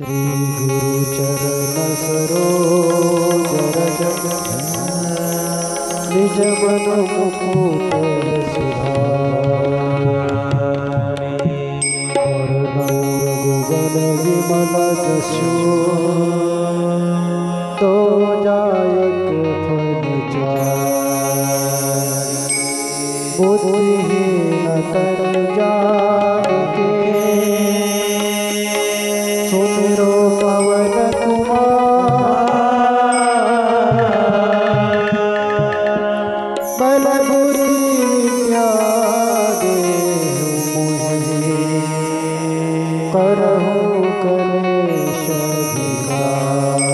श्री गुरु चरण सरोज रज निज मन मुकुट सुधारि गुगन विमल जसु तो जायक फल बुद्धिहीन तर जाके सुमिरो पवन कुमार बल बुद्धि विद्या देहु मोहि करहु कलेश विकार।